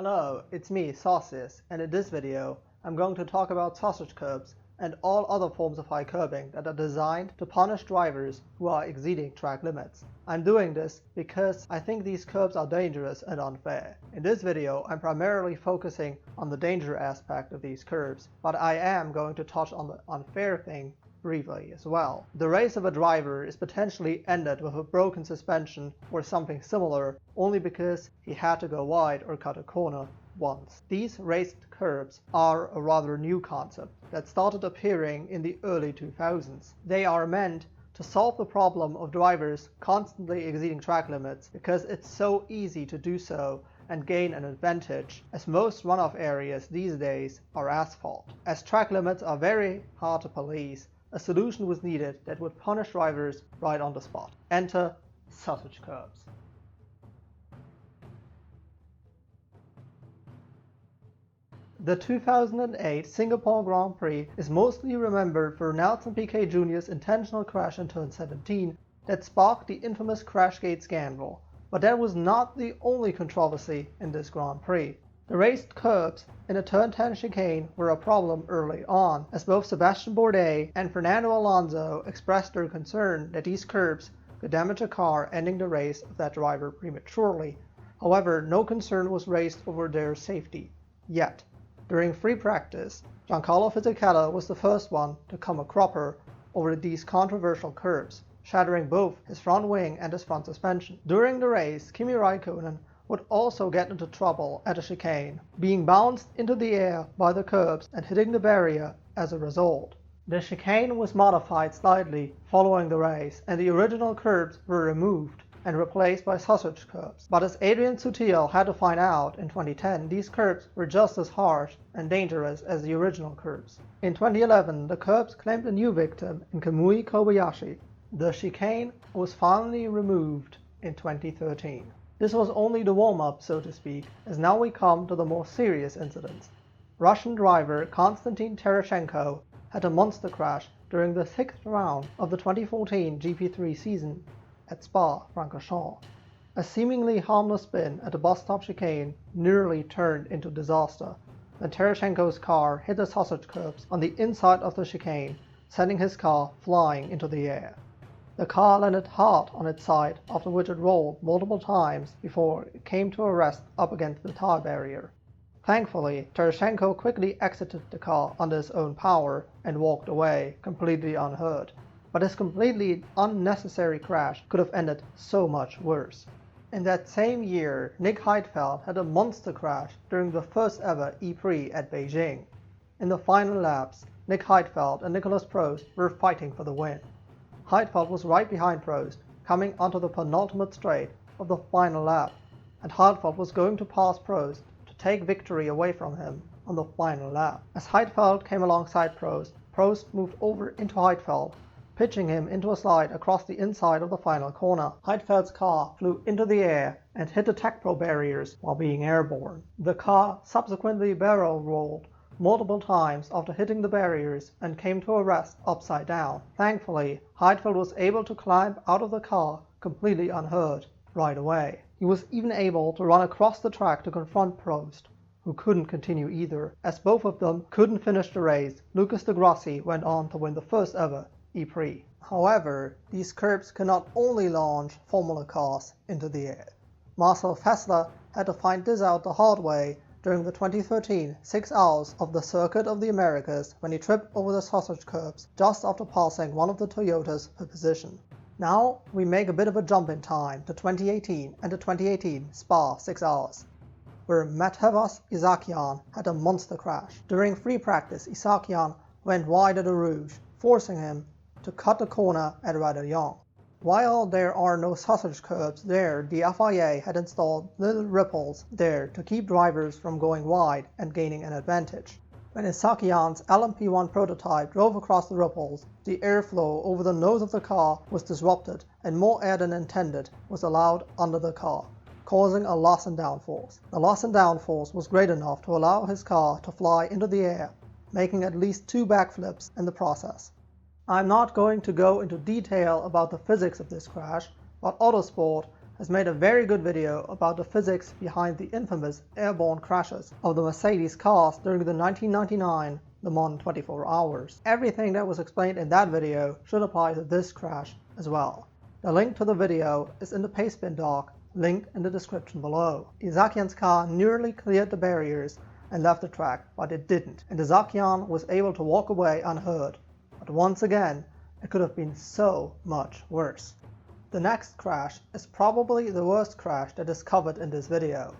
Hello, it's me, Sauces, and in this video, I'm going to talk about sausage curbs and all other forms of high curbing that are designed to punish drivers who are exceeding track limits. I'm doing this because I think these curbs are dangerous and unfair. In this video, I'm primarily focusing on the danger aspect of these curbs, but I am going to touch on the unfair thing briefly as well. The race of a driver is potentially ended with a broken suspension or something similar only because he had to go wide or cut a corner once. These raised curbs are a rather new concept that started appearing in the early 2000s. They are meant to solve the problem of drivers constantly exceeding track limits because it's so easy to do so and gain an advantage, as most runoff areas these days are asphalt. As track limits are very hard to police, a solution was needed that would punish drivers right on the spot. Enter sausage curbs. The 2008 Singapore Grand Prix is mostly remembered for Nelson Piquet Jr.'s intentional crash in turn 17 that sparked the infamous Crashgate scandal. But that was not the only controversy in this Grand Prix. The raised curbs in a turn 10 chicane were a problem early on, as both Sebastian Bourdais and Fernando Alonso expressed their concern that these curbs could damage a car, ending the race of that driver prematurely. However, no concern was raised over their safety yet. During free practice, Giancarlo Fisichella was the first one to come a cropper over these controversial curbs, shattering both his front wing and his front suspension. During the race, Kimi Raikkonen would also get into trouble at a chicane, being bounced into the air by the curbs and hitting the barrier as a result. The chicane was modified slightly following the race, and the original curbs were removed and replaced by sausage curbs. But as Adrian Sutil had to find out in 2010, these curbs were just as harsh and dangerous as the original curbs. In 2011, the curbs claimed a new victim in Kamui Kobayashi. The chicane was finally removed in 2013. This was only the warm-up, so to speak, as now we come to the more serious incidents. Russian driver Konstantin Tereshchenko had a monster crash during the 6th round of the 2014 GP3 season at Spa-Francorchamps. A seemingly harmless spin at a bus-stop chicane nearly turned into disaster when Tereshchenko's car hit the sausage curbs on the inside of the chicane, sending his car flying into the air. The car landed hard on its side, after which it rolled multiple times before it came to a rest up against the tire barrier. Thankfully, Tereshchenko quickly exited the car under his own power and walked away, completely unhurt. But his completely unnecessary crash could have ended so much worse. In that same year, Nick Heidfeld had a monster crash during the first ever E-Prix at Beijing. In the final laps, Nick Heidfeld and Nicolas Prost were fighting for the win. Heidfeld was right behind Prost, coming onto the penultimate straight of the final lap, and Heidfeld was going to pass Prost to take victory away from him on the final lap. As Heidfeld came alongside Prost, Prost moved over into Heidfeld, pitching him into a slide across the inside of the final corner. Heidfeld's car flew into the air and hit the TechPro barriers while being airborne. The car subsequently barrel rolled multiple times after hitting the barriers and came to a rest upside down. Thankfully, Heidfeld was able to climb out of the car completely unhurt right away. He was even able to run across the track to confront Prost, who couldn't continue either. As both of them couldn't finish the race, Lucas de Grassi went on to win the first ever E-Prix. However, these curbs cannot only launch Formula cars into the air. Marcel Fessler had to find this out the hard way during the 2013 6 Hours of the Circuit of the Americas when he tripped over the sausage curbs just after passing one of the Toyotas for position. Now we make a bit of a jump in time to 2018 and the 2018 Spa 6 Hours, where Matevos Isakian had a monster crash. During free practice, Isakian went wide at the Rouge, forcing him to cut the corner at Radillon. While there are no sausage curbs there, the FIA had installed little ripples there to keep drivers from going wide and gaining an advantage. When Isakian's LMP1 prototype drove across the ripples, the airflow over the nose of the car was disrupted and more air than intended was allowed under the car, causing a loss in downforce. The loss in downforce was great enough to allow his car to fly into the air, making at least 2 backflips in the process. I'm not going to go into detail about the physics of this crash, but Autosport has made a very good video about the physics behind the infamous airborne crashes of the Mercedes cars during the 1999 Le Mans 24 Hours. Everything that was explained in that video should apply to this crash as well. The link to the video is in the pastebin doc, linked in the description below. Ezakian's car nearly cleared the barriers and left the track, but it didn't, and Ezakian was able to walk away unhurt. But once again, it could have been so much worse. The next crash is probably the worst crash that is covered in this video.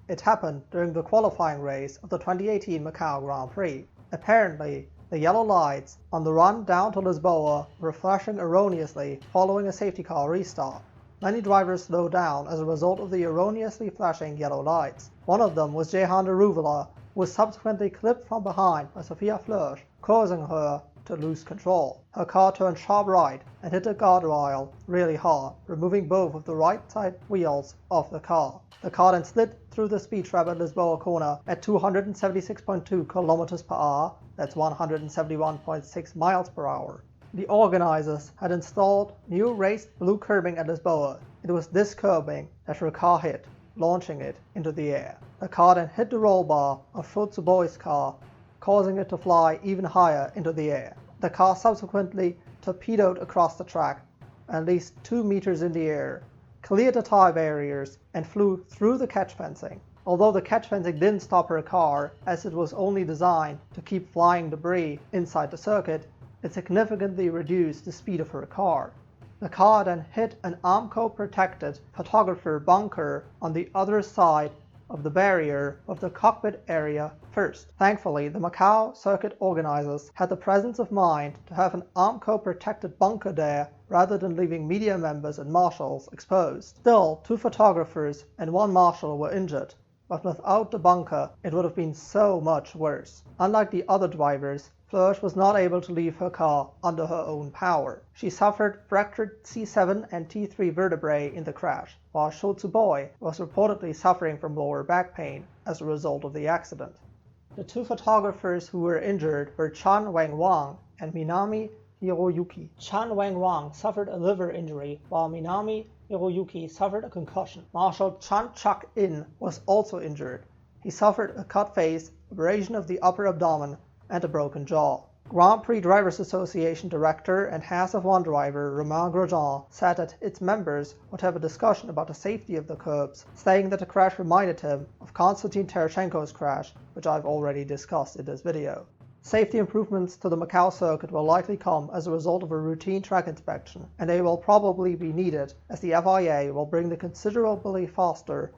It happened during the qualifying race of the 2018 Macau Grand Prix. Apparently, the yellow lights on the run down to Lisboa were flashing erroneously following a safety car restart. Many drivers slowed down as a result of the erroneously flashing yellow lights. One of them was Jehan de Ruvela, who was subsequently clipped from behind by Sophia Flörsch, causing her to lose control. Her car turned sharp right and hit the guardrail really hard, removing both of the right side wheels off the car. The car then slid through the speed trap at Lisboa corner at 276.2 km per hour, that's 171.6 miles per hour. The organizers had installed new raised blue curbing at Lisboa. It was this curbing that her car hit, launching it into the air. The car then hit the roll bar of Tsuboui's car, causing it to fly even higher into the air. The car subsequently torpedoed across the track, at least 2 meters in the air, cleared the tie barriers, and flew through the catch fencing. Although the catch fencing didn't stop her car, as it was only designed to keep flying debris inside the circuit, it significantly reduced the speed of her car. The car then hit an Armco-protected photographer bunker on the other side of the barrier of the cockpit area first. Thankfully, the Macau circuit organizers had the presence of mind to have an Armco-protected bunker there rather than leaving media members and marshals exposed. Still, 2 photographers and 1 marshal were injured, but without the bunker, it would have been so much worse. Unlike the other drivers, Flörsch was not able to leave her car under her own power. She suffered fractured C7 and T3 vertebrae in the crash, while Tsuboi was reportedly suffering from lower back pain as a result of the accident. The 2 photographers who were injured were Chan Wang-Wang and Minami Hiroyuki. Chan Wang-Wang suffered a liver injury, while Minami Hiroyuki suffered a concussion. Marshal Chan Chak-in was also injured. He suffered a cut face, abrasion of the upper abdomen, and a broken jaw. Grand Prix Drivers Association director and Haas F1 driver Romain Grosjean said that its members would have a discussion about the safety of the curbs, saying that the crash reminded him of Konstantin Tereshchenko's crash, which I've already discussed in this video. Safety improvements to the Macau circuit will likely come as a result of a routine track inspection, and they will probably be needed as the FIA will bring the considerably faster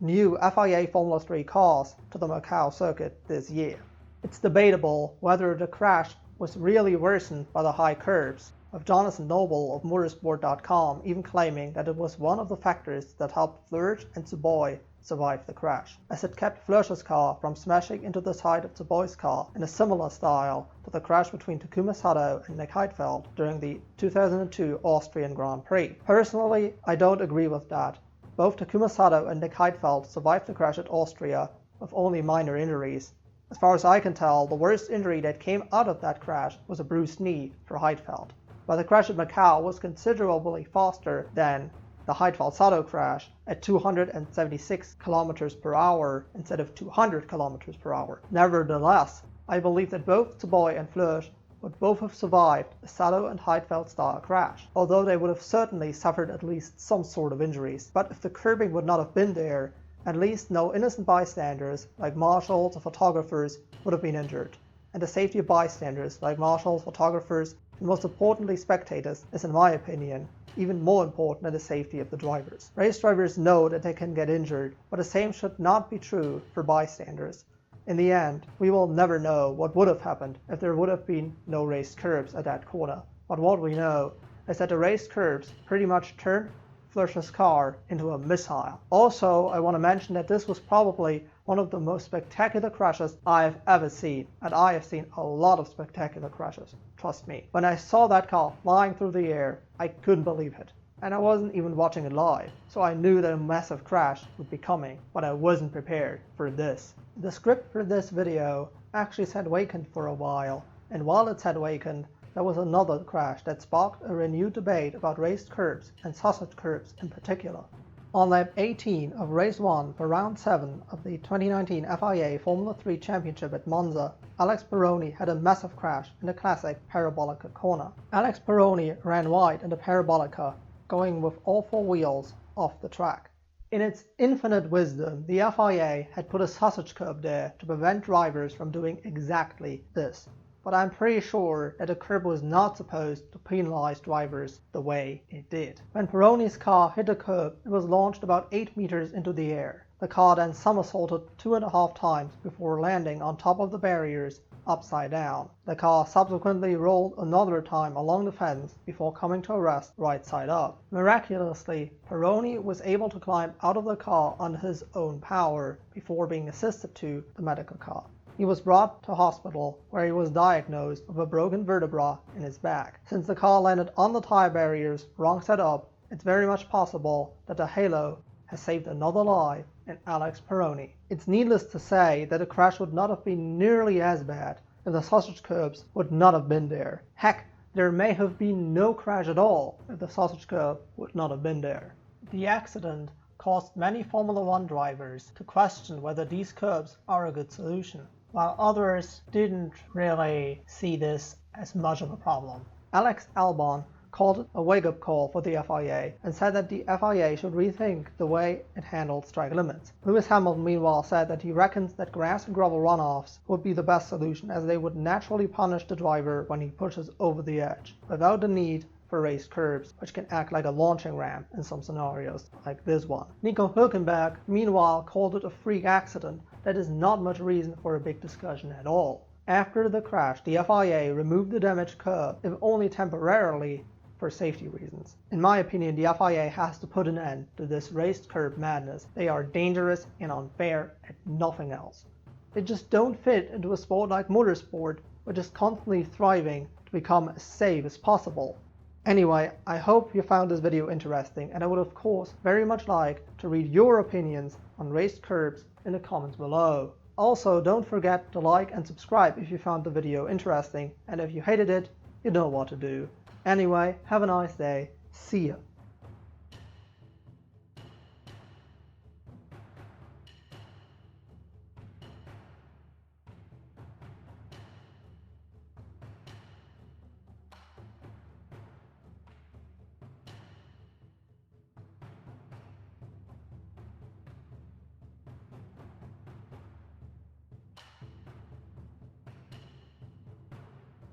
new FIA Formula 3 cars to the Macau circuit this year. It's debatable whether the crash was really worsened by the high curbs, with Jonathan Noble of Motorsport.com even claiming that it was one of the factors that helped Flörsch and Tsuboi survive the crash, as it kept Flörsch's car from smashing into the side of Tsuboui's car in a similar style to the crash between Takuma Sato and Nick Heidfeld during the 2002 Austrian Grand Prix. Personally, I don't agree with that. Both Takuma Sato and Nick Heidfeld survived the crash at Austria with only minor injuries. As far as I can tell, the worst injury that came out of that crash was a bruised knee for Heidfeld. But the crash at Macau was considerably faster than the Heidfeld-Sato crash at 276 km per hour instead of 200 km per hour. Nevertheless, I believe that both Tsuboi and Flörsch would both have survived a Sato and Heidfeld-style crash, although they would have certainly suffered at least some sort of injuries. But if the curbing would not have been there, at least no innocent bystanders, like marshals or photographers, would have been injured. And the safety of bystanders, like marshals, photographers, and most importantly spectators, is in my opinion, even more important than the safety of the drivers. Race drivers know that they can get injured, but the same should not be true for bystanders. In the end, we will never know what would have happened if there would have been no raised curbs at that corner. But what we know is that the raised curbs pretty much turned Flörsch's car into a missile. Also, I want to mention that this was probably one of the most spectacular crashes I've ever seen, and I have seen a lot of spectacular crashes, trust me. When I saw that car flying through the air, I couldn't believe it. And I wasn't even watching it live, so I knew that a massive crash would be coming, but I wasn't prepared for this. The script for this video actually sat vacant for a while, and while it sat vacant, there was another crash that sparked a renewed debate about raised curbs and sausage curbs in particular. On lap 18 of race 1 for round 7 of the 2019 FIA Formula 3 Championship at Monza, Alex Peroni had a massive crash in the classic Parabolica corner. Alex Peroni ran wide in the Parabolica, going with all 4 wheels off the track. In its infinite wisdom, the FIA had put a sausage curb there to prevent drivers from doing exactly this. But I'm pretty sure that the curb was not supposed to penalize drivers the way it did. When Peroni's car hit the curb, it was launched about 8 meters into the air. The car then somersaulted 2.5 times before landing on top of the barriers upside down. The car subsequently rolled another time along the fence before coming to a rest right side up. Miraculously, Peroni was able to climb out of the car on his own power before being assisted to the medical car. He was brought to hospital where he was diagnosed with a broken vertebra in his back. Since the car landed on the tire barriers wrong side up, it's very much possible that the halo has saved another life in Alex Peroni. It's needless to say that the crash would not have been nearly as bad if the sausage curbs would not have been there. Heck, there may have been no crash at all if the sausage curb would not have been there. The accident caused many Formula 1 drivers to question whether these curbs are a good solution, while others didn't really see this as much of a problem. Alex Albon called it a wake-up call for the FIA and said that the FIA should rethink the way it handles track limits. Lewis Hamilton meanwhile said that he reckons that grass and gravel runoffs would be the best solution, as they would naturally punish the driver when he pushes over the edge, without the need for raised curbs, which can act like a launching ramp in some scenarios, like this one. Nico Hülkenberg meanwhile called it a freak accident that is not much reason for a big discussion at all. After the crash, the FIA removed the damaged curb, if only temporarily, for safety reasons. In my opinion, the FIA has to put an end to this raised curb madness. They are dangerous and unfair at nothing else. They just don't fit into a sport like motorsport, which is constantly thriving to become as safe as possible. Anyway, I hope you found this video interesting, and I would of course very much like to read your opinions on raised curbs in the comments below. Also, don't forget to like and subscribe if you found the video interesting, and if you hated it, you know what to do. Anyway, have a nice day. See ya.